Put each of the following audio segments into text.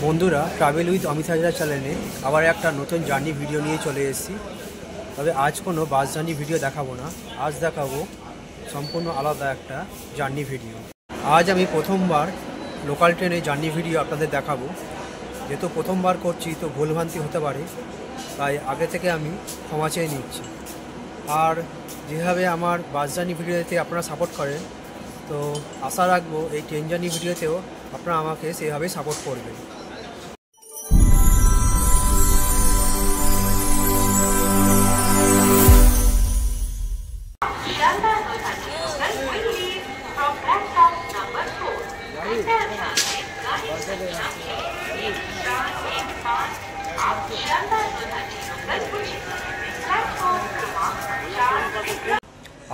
বন্ধুরা, travel with Amit Hazra চ্যানেলে আবার একটা নতুন জার্নি ভিডিও নিয়ে চলে এসেছি। তবে আজ কোনো বাস জার্নি ভিডিও দেখাবো না, আজ দেখাবো সম্পূর্ণ আলাদা একটা জার্নি ভিডিও। আজ আমি প্রথমবার লোকাল ট্রেনে জার্নি ভিডিও আপনাদের দেখাবো। যেহেতু প্রথমবার করছি তো ভুলভ্রান্তি হতে পারে, তাই আগে থেকে আমি ক্ষমা চেয়ে নিচ্ছি। আর যেভাবে আমার বাস জার্নি ভিডিওতে আপনারা সাপোর্ট করেন, তো আশা রাখবো এই ট্রেন জার্নি ভিডিওতেও আপনারা আমাকে সেইভাবে সাপোর্ট করবেন।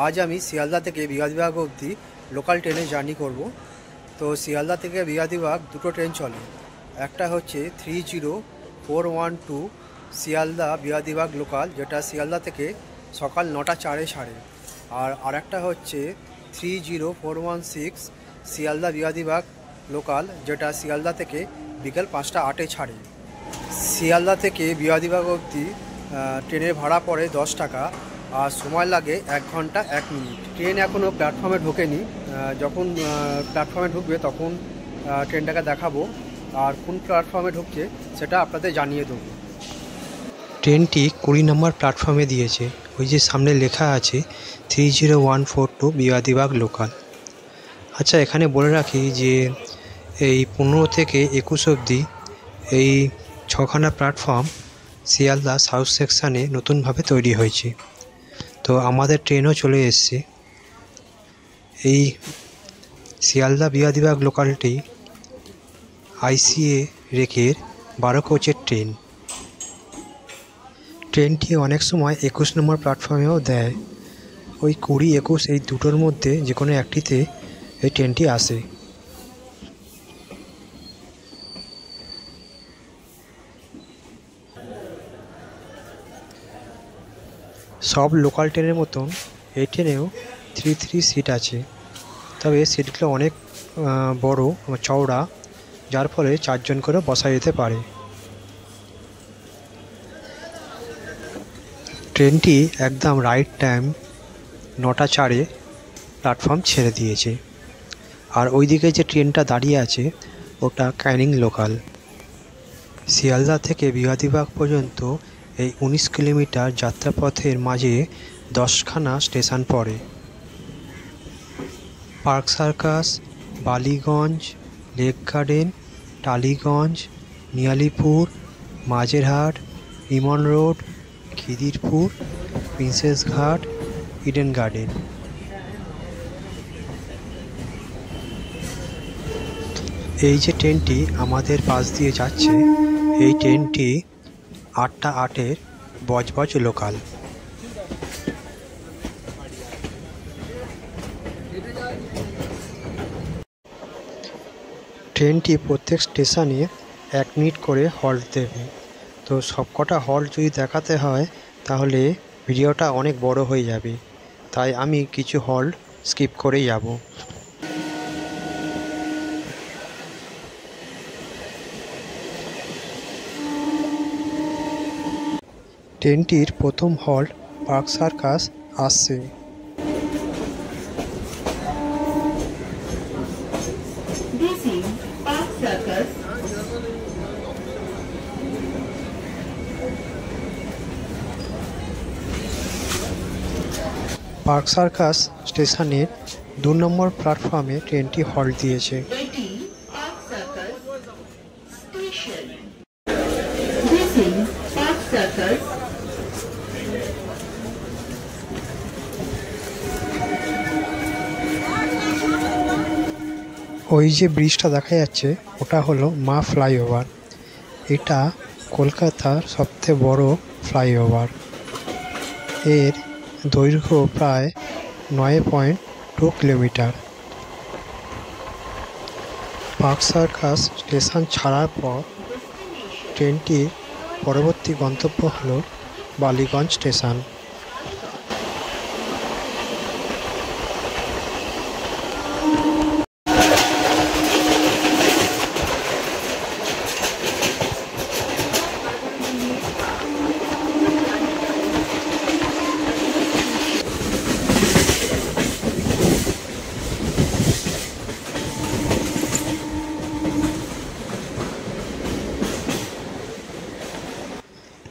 আজ আমি শিয়ালদা থেকে বিহারীবাগ অবধি লোকাল ট্রেনে জার্নি করব। তো শিয়ালদা থেকে বিহারীবাগ দুটো ট্রেন চলে, একটা হচ্ছে 30412 শিয়ালদা বিহারীবাগ লোকাল, যেটা শিয়ালদা থেকে সকাল 9টা 4-এ ছাড়ে। আর আরেকটা হচ্ছে 30416 শিয়ালদা বিহারীবাগ লোকাল, যেটা শিয়ালদা থেকে বিকেল 5টা 8-এ ছাড়ে। শিয়ালদা থেকে বিহারীবাগ অবধি ট্রেনের ভাড়া পড়ে 10 টাকা, আর সময় লাগে 1 ঘন্টা 1 মিনিট। ট্রেন এখনও প্ল্যাটফর্মে ঢোকেনি, যখন প্ল্যাটফর্মে ঢুকবে তখন ট্রেনটাকে দেখাবো, আর কোন প্ল্যাটফর্মে ঢুকছে সেটা আপনাদের জানিয়ে দেবো। ট্রেনটি 20 নম্বর প্ল্যাটফর্মে দিয়েছে, ওই যে সামনে লেখা আছে 30142 বিহারীবাগ লোকাল। আচ্ছা, এখানে বলে রাখি যে এই 15 থেকে 21 অবধি এই 6খানা প্ল্যাটফর্ম শিয়ালদা সাউথ সেকশানে নতুনভাবে তৈরি হয়েছে। তো আমাদের ট্রেনও চলে এসছে। এই শিয়ালদা বিহারীবাগ লোকালটি আইসিএ রেকের 12 কোচের ট্রেন। ট্রেনটি অনেক সময় 21 নম্বর প্ল্যাটফর্মেও দেয়। ওই 20-21 এই দুটোর মধ্যে যে কোনো একটিতে এই ট্রেনটি আসে। সব লোকাল ট্রেনের মতন এই ট্রেনেও 3 সিট আছে, তবে সিটগুলো অনেক বড় চওড়া, যার ফলে 4 জন করে বসা যেতে পারে। ট্রেনটি একদম রাইট টাইম 9টা 4-এ প্ল্যাটফর্ম ছেড়ে দিয়েছে। আর ওইদিকে যে ট্রেনটা দাঁড়িয়ে আছে ওটা ক্যানিং লোকাল। শিয়ালদা থেকে বিহারীবাগ পর্যন্ত এই 19 কিলোমিটার যাত্রাপথের মাঝে 10খানা স্টেশন পড়ে। পার্ক সার্কাস, বালিগঞ্জ, লেক গার্ডেন, টালিগঞ্জ, নিয়ালিপুর, মাঝেরহাট, রিমন রোড, খিদিরপুর, প্রিন্সেস ঘাট, ইডেন গার্ডেন। এই যে ট্রেনটি আমাদের পাশ দিয়ে যাচ্ছে, এই ট্রেনটি 8টা 8-এর বজবজ লোকাল। ট্রেনটি প্রত্যেক স্টেশনে 1 মিনিট করে হল্ট দেবে। তো সবকটা হল্ট যদি দেখাতে হয় তাহলে ভিডিওটা অনেক বড় হয়ে যাবে, তাই আমি কিছু হল্ট স্কিপ করে যাব। ট্রেনটির প্রথম হল্ট পার্ক সার্কাস আসছে। পার্ক সার্কাস স্টেশনের 2 নম্বর প্ল্যাটফর্মে ট্রেনটি হল্ট দিয়েছে। ওই যে ব্রিজটা দেখা যাচ্ছে ওটা হলো মা ফ্লাইওভার। এটা কলকাতার সবথেকে বড় ফ্লাইওভার। এর দৈর্ঘ্য প্রায় 9.2 কিলোমিটার। পার্ক সার্কাস স্টেশন ছাড়ার পর ট্রেনটির পরবর্তী গন্তব্য হলো বালিগঞ্জ স্টেশন।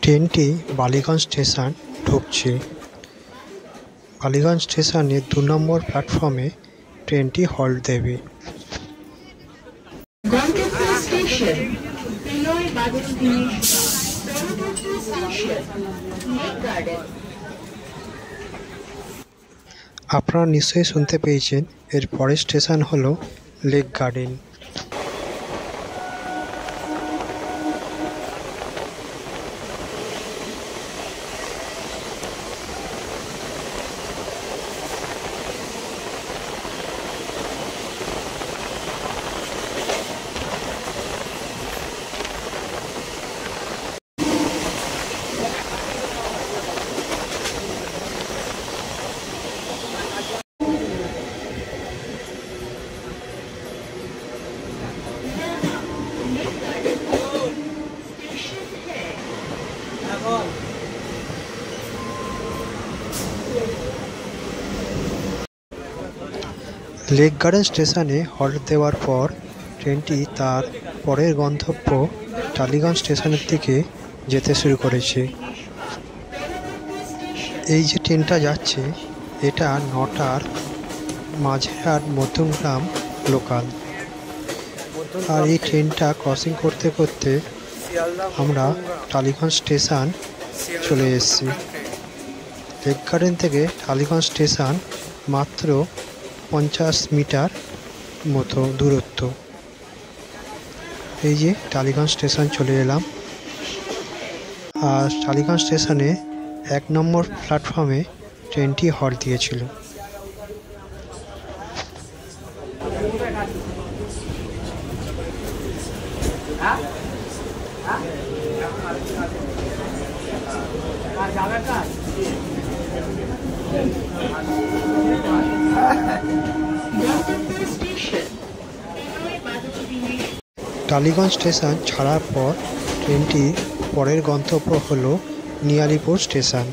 ট্রেনটি বালিগঞ্জ স্টেশন ঢুকছে। বালিগঞ্জ স্টেশনে 2 নম্বর প্ল্যাটফর্মে ট্রেনটি হল্ট দেবে। আপনারা নিশ্চয়ই শুনতে পেয়েছেন, এর পরের স্টেশন হলো লেক গার্ডেন। লেক গার্ডেন স্টেশনে হল্ট দেওয়ার পর ট্রেনটি তার পরের গন্তব্য টালিগঞ্জ স্টেশনের দিকে যেতে শুরু করেছে। এই যে ট্রেনটা যাচ্ছে এটা 9টার মাঝেরহাট মধ্যমগ্রাম লোকাল। আর এই ট্রেনটা ক্রসিং করতে করতে আমরা টালিগঞ্জ স্টেশন চলে এসেছি। লেক গার্ডেন থেকে টালিগঞ্জ স্টেশন মাত্র 50 মিটার মতো দূরত্ব। এই যে টালিগঞ্জ স্টেশন চলে এলাম। আর টালিগঞ্জ স্টেশনে 1 নম্বর প্ল্যাটফর্মে ট্রেনটি হল্ট দিয়েছিল। টালিগঞ্জ স্টেশন ছাড়ার পর ট্রেনটি পরের গন্তব্য হলো নিয়ালিপুর স্টেশন।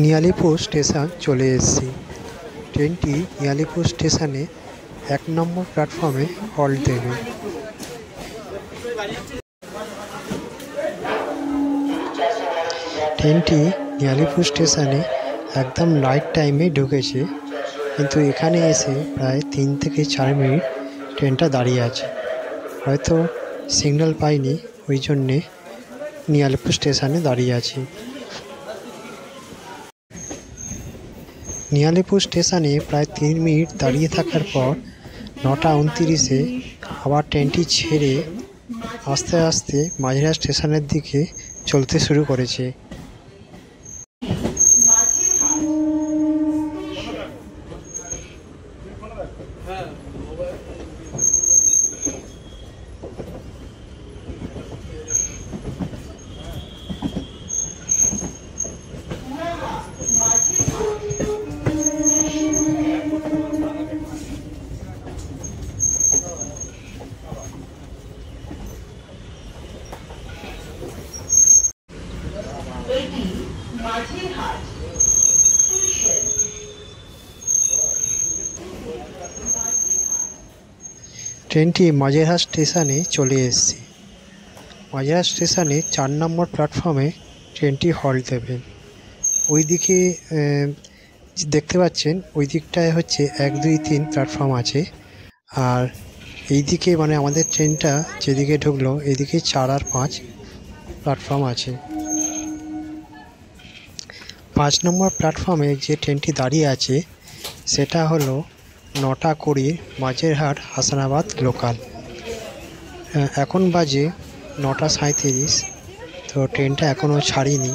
নিয়ালিপুর স্টেশন চলে এসেছি। ট্রেনটি নিয়ালিপুর স্টেশনে 1 নম্বর প্ল্যাটফর্মে হল্ট দেবে। ট্রেনটি নিয়ালিপুর স্টেশনে একদম রাইট টাইমে ঢুকেছে, কিন্তু এখানে এসে প্রায় 3 থেকে 4 মিনিট ট্রেনটা দাঁড়িয়ে আছে। হয়তো সিগন্যাল পাইনি, ওই জন্যে নিয়ালিপুর স্টেশনে দাঁড়িয়ে আছি। নিয়ালিপুর স্টেশনে প্রায় 3 মিনিট দাঁড়িয়ে থাকার পর 9টা 29-এ আবার ট্রেনটি ছেড়ে আস্তে আস্তে মাঝেরহাট স্টেশনের দিকে চলতে শুরু করেছে। ট্রেনটি মাঝেরহাট স্টেশনে চলে এসেছে। মাঝেরহাট স্টেশনে 4 নম্বর প্ল্যাটফর্মে ট্রেনটি হল্ট দেবে। ওই দিকে দেখতে পাচ্ছেন, ওই দিকটায় হচ্ছে 1, 2, 3 প্ল্যাটফর্ম আছে। আর এই দিকে মানে আমাদের ট্রেনটা যেদিকে ঢুকলো এদিকে 4 আর 5 প্ল্যাটফর্ম আছে। 5 নম্বর প্ল্যাটফর্মে যে ট্রেনটি দাঁড়িয়ে আছে সেটা হলো 9টা 20 মাঝেরহাট হাসানাবাদ লোকাল। এখন বাজে 9টা 37, তো ট্রেনটা এখনও ছাড়িনি।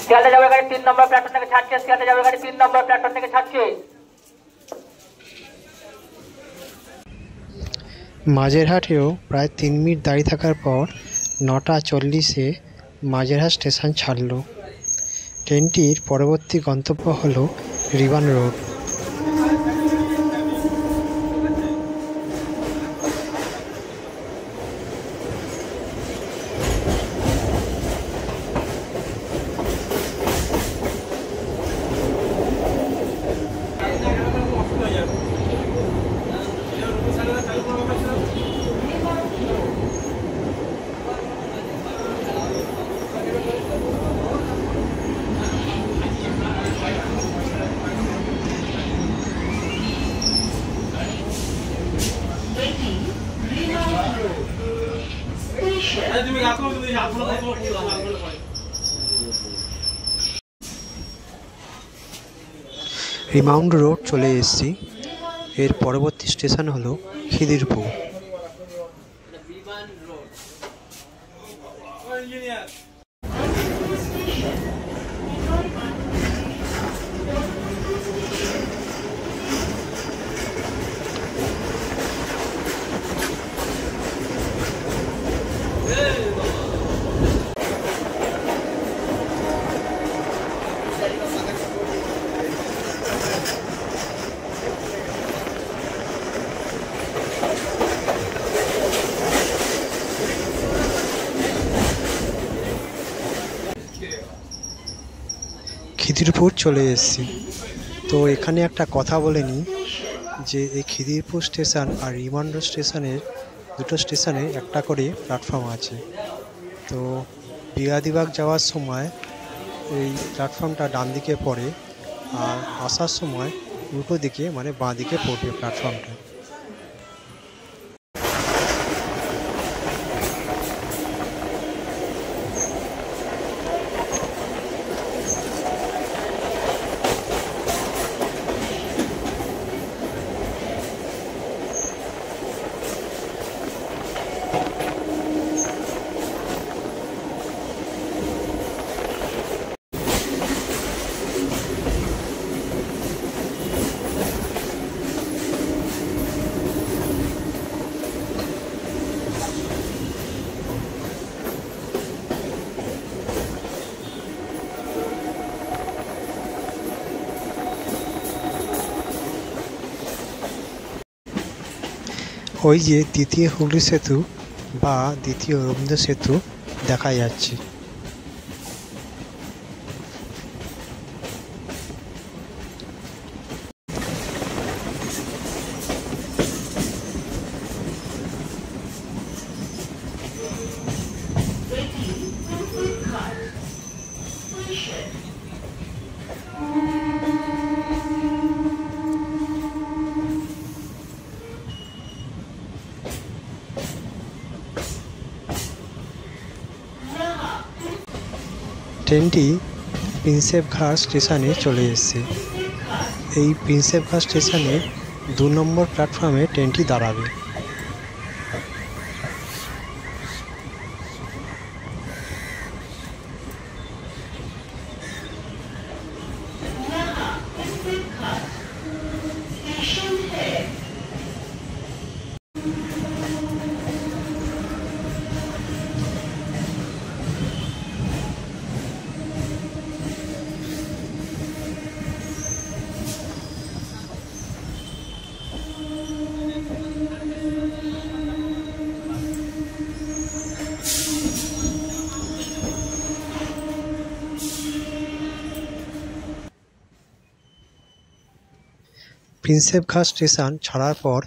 শিয়ালদা যাবে গাড়ি 3 নম্বর প্ল্যাটফর্ম থেকে ছাড়ছে। শিয়ালদা যাবে গাড়ি 3 নম্বর প্ল্যাটফর্ম থেকে ছাড়ছে। মাঝেরহাটেও প্রায় 3 মিনিট দাঁড়িয়ে থাকার পর 9:40-এ মাঝেরহাট স্টেশন ছাড়ল। ট্রেনটির পরবর্তী গন্তব্য হল রিবান রোড। রিমাউন্ড রোড চলে এসেছি। এর পরবর্তী স্টেশন হলো খিদিরপুর। খিদিরপুর চলে এসেছি। তো এখানে একটা কথা বলে নিই যে এই খিদিরপুর স্টেশন আর রিমান্ড স্টেশনের দুটো স্টেশনে একটা করে প্ল্যাটফর্ম আছে। তো বিয়াদিবাগ যাওয়ার সময় এই প্ল্যাটফর্মটা ডান দিকে পড়ে, আর আসার সময় উল্টো দিকে মানে বাঁ দিকে পড়বে প্ল্যাটফর্মটা। ওই যে দ্বিতীয় হুগলি সেতু বা দ্বিতীয় রবীন্দ্র সেতু দেখা যাচ্ছে। ট্রেনটি প্রিন্সেপঘাট স্টেশনে চলে এসেছে। এই প্রিন্সেপঘাট স্টেশনে 2 নম্বর প্ল্যাটফর্মে ট্রেনটি দাঁড়াবে। প্রিন্সেপঘাট স্টেশন ছাড়ার পর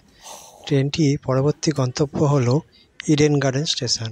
ট্রেনটি পরবর্তী গন্তব্য হল ইডেন গার্ডেন স্টেশন।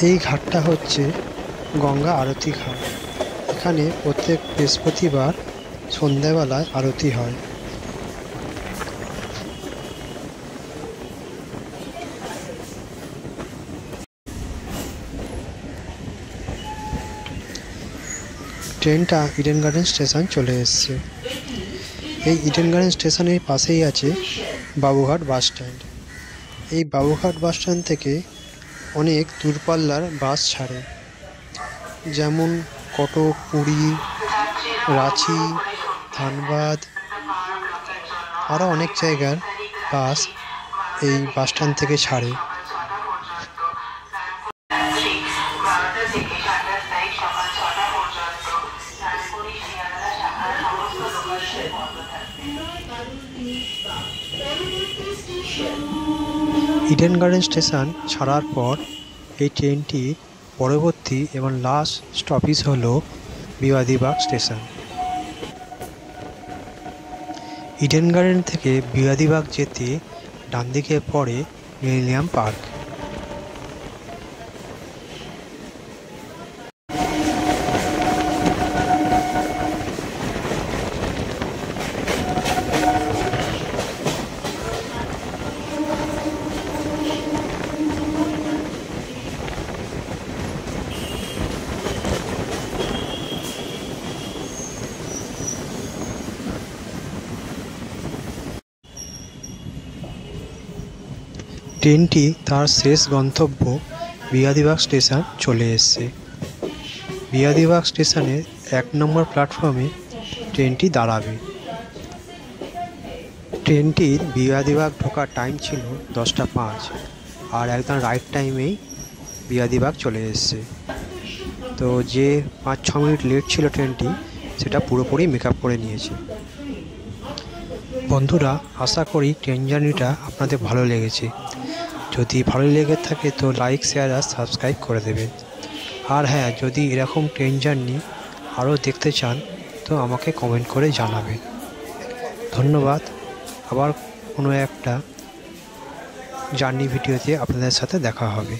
এই ঘাটটা হচ্ছে গঙ্গা আরতি ঘাট। এখানে প্রত্যেক বৃহস্পতিবার সন্ধ্যাবেলায় আরতি হয়। ট্রেনটা ইডেন গার্ডেন স্টেশন চলে এসেছে। এই ইডেন গার্ডেন স্টেশনের পাশেই আছে বাবুঘাট বাস স্ট্যান্ড। এই বাবুঘাট বাস স্ট্যান্ড থেকে অনেক দূরপাল্লার বাস ছাড়ে, যেমন কটক, পুরী, রাঁচি, ধানবাদ, আরও অনেক জায়গার বাস এই বাস স্ট্যান্ড থেকে ছাড়ে। ইডেন গার্ডেন স্টেশন ছাড়ার পর এই ট্রেনটি পরবর্তী এবং লাস্ট স্টপেজ হলো বিবাদীবাগ স্টেশন। ইডেন গার্ডেন থেকে বিবাদীবাগ যেতে ডান দিকে পড়ে মিলেনিয়াম পার্ক। ট্রেনটি তার শেষ গন্তব্য বিবাদীবাগ স্টেশন চলে এসেছে। বিবাদীবাগ স্টেশনের 1 নম্বর প্ল্যাটফর্মে ট্রেনটি দাঁড়াবে। ট্রেনটির বিবাদীবাগ ঢোকার টাইম ছিল 10টা 5, আর একদম রাইট টাইমেই বিবাদীবাগ চলে এসেছে। তো যে 5-6 মিনিট লেট ছিল ট্রেনটি, সেটা পুরোপুরি মেকআপ করে নিয়েছে। বন্ধুরা, আশা করি ট্রেন জার্নিটা আপনাদের ভালো লেগেছে। যদি ভালো লেগে থাকে তো লাইক, শেয়ার আর সাবস্ক্রাইব করে দেবেন। আর হ্যাঁ, যদি এরকম ট্রেন জার্নি আরও দেখতে চান তো আমাকে কমেন্ট করে জানাবেন। ধন্যবাদ। আবার কোনো একটা জার্নি ভিডিওতে আপনাদের সাথে দেখা হবে।